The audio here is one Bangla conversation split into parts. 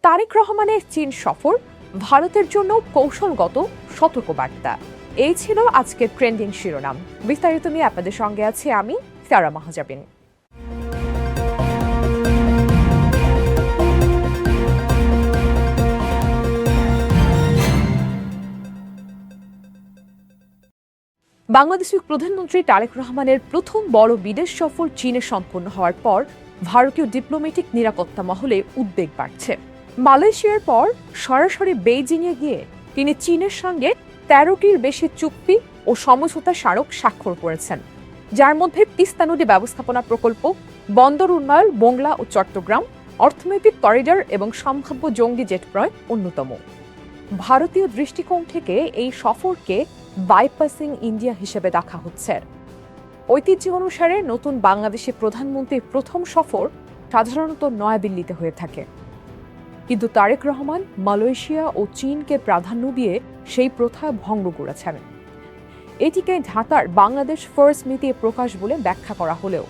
তারেক রহমানের চীন সফর ভারতের জন্য কৌশলগত সতর্কবার্তা। এই ছিল আজকের ট্রেন্ডিং শিরোনাম। বিস্তারিত নিয়ে আপনাদের সঙ্গে আছি আমি সারা মাহজাবিন। বাংলাদেশের প্রধানমন্ত্রী তারেক রহমানের প্রথম বড় বিদেশ সফর চীনে সম্পন্ন হওয়ার পর ভারতীয় ডিপ্লোম্যাটিক নিরাপত্তা মহলে উদ্বেগ বাড়ছে। মালয়েশিয়ার পর সরাসরি বেইজিংয়ে গিয়ে তিনি চীনের সঙ্গে ১৩টির বেশি চুক্তি ও সমঝোতা স্মারক স্বাক্ষর করেছেন, যার মধ্যে তিস্তা নদী ব্যবস্থাপনা প্রকল্প, বন্দর উন্নয়ন, মোংলা ও চট্টগ্রাম, অর্থনৈতিক করিডর এবং সম্ভাব্য জঙ্গি জেট ক্রয় অন্যতম। ভারতীয় দৃষ্টিকোণ থেকে এই সফরকে বাইপাসিং ইন্ডিয়া হিসেবে দেখা হচ্ছে। ঐতিহ্য অনুসারে নতুন বাংলাদেশের প্রধানমন্ত্রীর প্রথম সফর সাধারণত নয়াদিল্লিতে হয়ে থাকে, কিন্তু তারেক রহমান মালয়েশিয়া ও চীনকে প্রাধান্য দিয়ে সেই প্রথা ভঙ্গ করেছেন। এটিকে ঢাকার বাংলাদেশ ফার্স্ট নীতি প্রকাশ বলে ব্যাখ্যা করা হলেও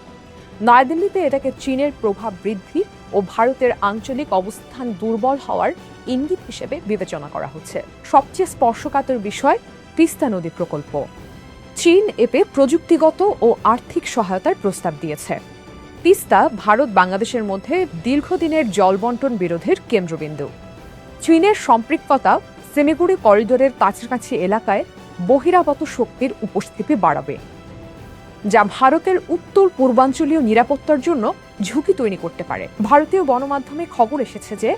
নয়াদিল্লিতে এটাকে চীনের প্রভাব বৃদ্ধি ও ভারতের আঞ্চলিক অবস্থান দুর্বল হওয়ার ইঙ্গিত হিসেবে বিবেচনা করা হচ্ছে। সবচেয়ে স্পর্শকাতর বিষয় তিস্তা নদী প্রকল্প। চীন এতে প্রযুক্তিগত ও আর্থিক সহায়তার প্রস্তাব দিয়েছে। তিস্তা ভারত বাংলাদেশের মধ্যে দীর্ঘদিনের জলবন্টন বিরোধের কেন্দ্রবিন্দু। চীনের সম্পৃক্ততা শিলিগুড়ি করিডোরের কাছাকাছি এলাকায় বহিরাগত শক্তির উপস্থিতি বাড়াবে, যা ভারতের উত্তর পূর্বাঞ্চলীয় নিরাপত্তার জন্য ঝুঁকি তৈরি করতে পারে। ভারতীয় গণমাধ্যমে খবর এসেছে যে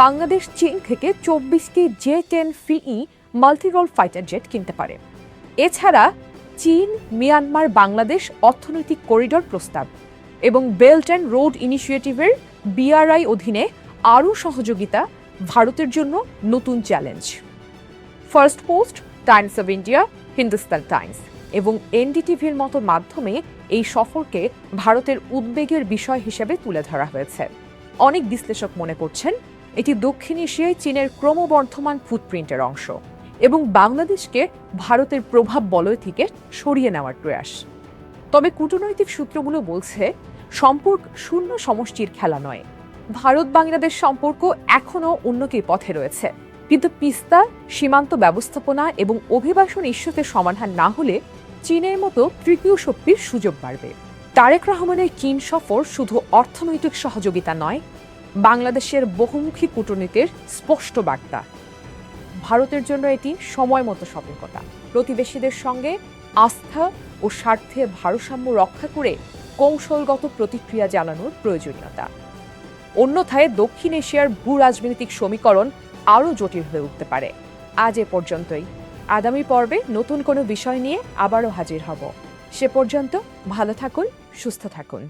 বাংলাদেশ চীন থেকে ২৪টি J-10FE মাল্টিরোল ফাইটার জেট কিনতে পারে। এছাড়া চীন মিয়ানমার বাংলাদেশ অর্থনৈতিক করিডর প্রস্তাব এবং বেল্ট অ্যান্ড রোড ইনিশিয়েটিভের BRI অধীনে আরও সহযোগিতা ভারতের জন্য নতুন challenge. First post, Times of India, Hindustan Times এবং NDTVর মতো মাধ্যমে এই সফরকে ভারতের উদ্বেগের বিষয় হিসেবে তুলে ধরা হয়েছে। অনেক বিশ্লেষক মনে করছেন এটি দক্ষিণ এশিয়ায় চীনের ক্রমবর্ধমান ফুটপ্রিন্টের অংশ এবং বাংলাদেশকে ভারতের প্রভাব বলয় থেকে সরিয়ে নেওয়ার প্রয়াস। তবে কূটনৈতিক সূত্রগুলো বলছে সম্পর্ক শূন্য সমষ্টির খেলা নয়। ভারত বাংলাদেশ সম্পর্ক এখনও উন্নতির পথে রয়েছে, কিন্তু তিস্তা, সীমান্ত ব্যবস্থাপনা এবং অভিবাসন ইস্যুতে সমাধান না হলে চীনের মতো তৃতীয় শক্তির সুযোগ বাড়বে। তারেক রহমানের চীন সফর শুধু অর্থনৈতিক সহযোগিতা নয়, বাংলাদেশের বহুমুখী কূটনীতির স্পষ্ট বার্তা। ভারতের জন্য এটি সময় মতো সতর্কতা, প্রতিবেশীদের সঙ্গে আস্থা ও স্বার্থে ভারসাম্য রক্ষা করে কৌশলগত প্রতিক্রিয়া জানানোর প্রয়োজনীয়তা। অন্যথায় দক্ষিণ এশিয়ার ভূ রাজনৈতিক সমীকরণ আরও জটিল হয়ে উঠতে পারে। আজ এ পর্যন্তই। আগামী পর্বে নতুন কোনো বিষয় নিয়ে আবারও হাজির হব। সে পর্যন্ত ভালো থাকুন, সুস্থ থাকুন।